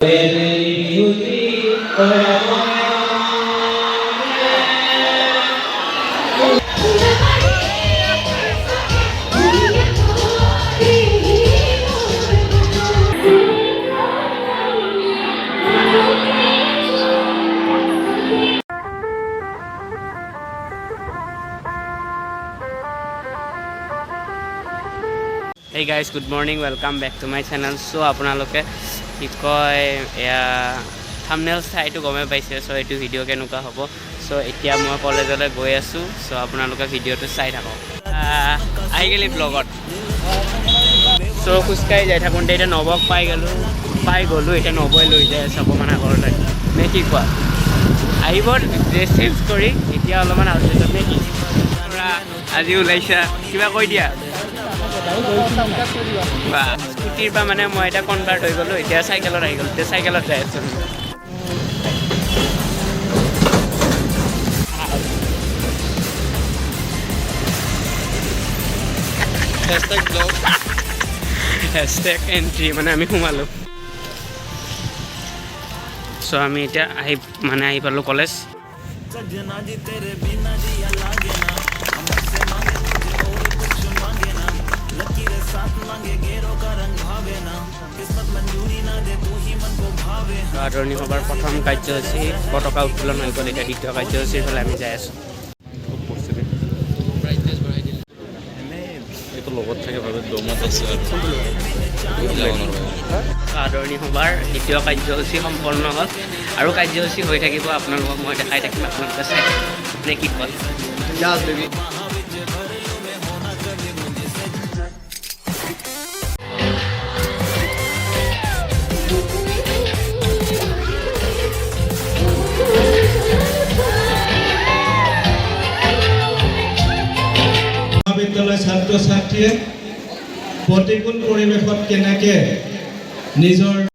Hey guys, good morning, welcome back to my channel. So আপোনালোকে কি কয় এয়া থাম্বনেল চাইটো গমে পাইছে সো এইটো ভিডিও কেনেকুৱা হ'ব সো এতিয়া মই কলেজলৈ গৈ আছো সো আপোনালোকে ভিডিওটো চাই থাকক আহি গলি ব্লগত সো খুস্কাই যাই থাকোঁতে এটা নবক পাই গলো এটা নবই লৈ যায় আছে অকমান আগৰলৈ নে কি কোৱা আহিব ড্ৰেছ চেঞ্জ কৰি এতিয়া অলপমান আউটলেটত নে কি আমৰা আজি ওলাইছা কিবা কৈ দিয়া স্কুটিৰ পৰা মানে মই এটা কনভাৰ্ট হৈ গ'লো এতিয়া চাইকেলত আহি গ'লো এতিয়া চাইকেলত যাই আছোঁ হেছটেগ এণ্ট্ৰি মানে আমি সোমালোঁ চ' আমি এতিয়া আহি পালোঁ কলেজ सजना जी तेरे बिना जिया लागे ना हमसे मांगे तुझे और कुछ मांगे ना लकीरें साथ मांगे गेरों का रंग भावे ना किस्मत मंजूरी ना दे तू ही मन को भावे आदरणीय सभार प्रथम कार्यसूची पताका उत्तोलन হৈ গ'ল এতিয়া দ্বিতীয় কাৰ্যসূচীৰ ফালে আমি যাই আছোঁ লগত থাকে ভাবে দমত আছে আদৰণীয় সভাৰ দ্বিতীয় কাৰ্যসূচী সম্পন্ন হ'ল আৰু কাৰ্যসূচী হৈ থাকিব আপোনালোকক মই দেখাই থাকিম আপোনালোকে চাই নে কি কয় বিদ্যালয় ছাত্ৰ ছাত্ৰীয়ে প্ৰতিকূল পৰিৱেশত কেনেকৈ নিজৰ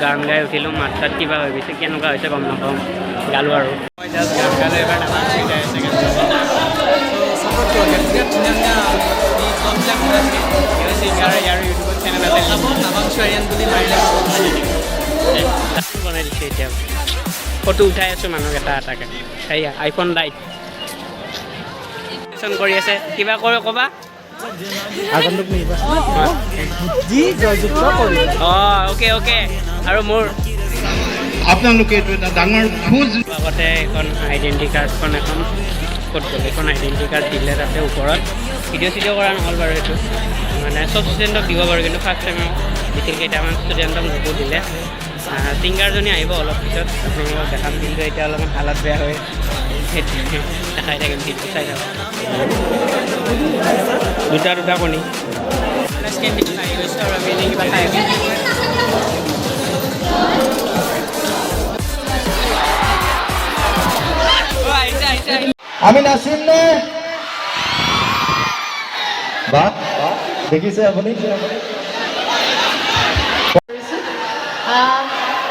গান গাই উঠিলোঁ মাত চাত কিবা হৈ গৈছে কেনেকুৱা হৈছে গম নাপাওঁ গালোঁ আৰু মই জাষ্ট গান গালে এবাৰ নামাজ গাই আছে ছাপোৰ্ট কৰিলে ছিংগাৰ ইয়াৰ ইউটিউবত চেনেল আছে নামাংচুৱাৰিয়ান বুলি মাৰিলে বনাই দিছে এতিয়া ফটো উঠাই আছোঁ মানুহক এটা এটাকৈ সেয়া আইফোন লাইট কৰি আছে কিবা কৰে ক'বা অ'কে অ'কে আৰু মোৰ আপোনালোকে এইটো এটা ডাঙৰ খোজ আগতে এখন আইডেণ্টি কাৰ্ডখন এখন ক'ত গ'ল এখন আইডেণ্টি কাৰ্ড দিলে তাতে ওপৰত ভিডিঅ' চিডিঅ' কৰা নহ'ল বাৰু সেইটো মানে চব ষ্টুডেণ্টক দিব পাৰোঁ কিন্তু ফাৰ্ষ্ট টাইম দিছিল কেইটামান ষ্টুডেণ্টক মোকো দিলে ছিংগাৰজনী আহিব অলপ পিছত আপোনালোকক দেখাম কিন্তু এতিয়া অলপমান হালত বেয়া হৈ দেখাই থাকিম ভিডিঅ' চাই থাকক দুটা কণী কিবা খাই আমি নাচিম নে বা দেখিছে আপুনি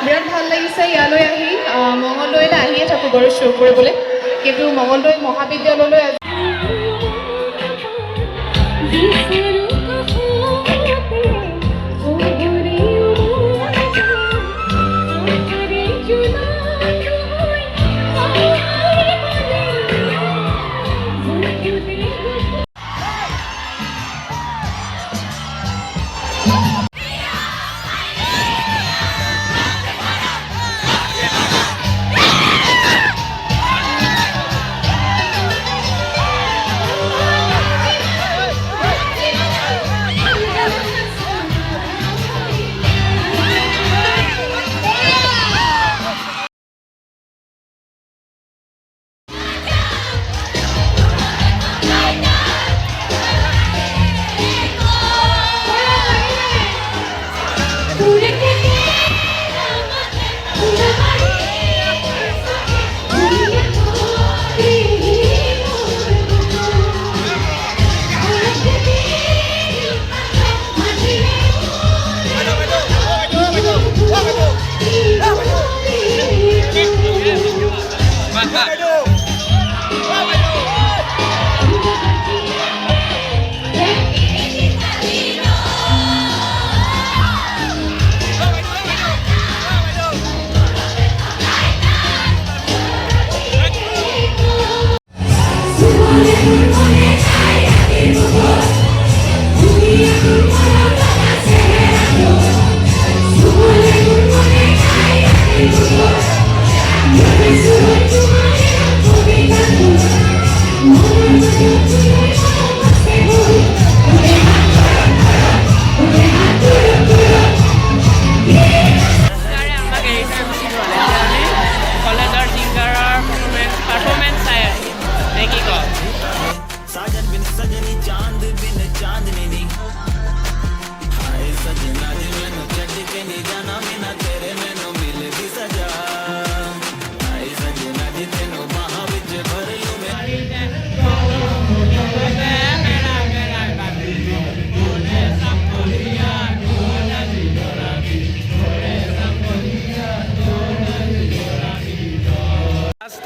বিৰাট ভাল লাগিছে ইয়ালৈ আহি মঙলদৈলৈ আহিয়ে থাকোঁ বাৰু শ্ব' কৰিবলৈ কিন্তু মঙলদৈ মহাবিদ্যালয়লৈ আজি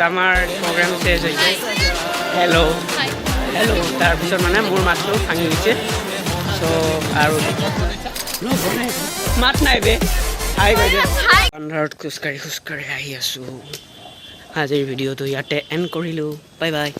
আমাৰ প্ৰগ্ৰেম শেষ হৈছে হেল্ল' তাৰপিছত মানে মোৰ মাতটো ভাঙি গৈছে চ' আৰু মাত নাই বে হাই বাইদেউ আন্ধাৰত খোজকাঢ়ি আহি আছোঁ আজিৰ ভিডিঅ'টো ইয়াতে এণ্ড কৰিলোঁ বাই বাই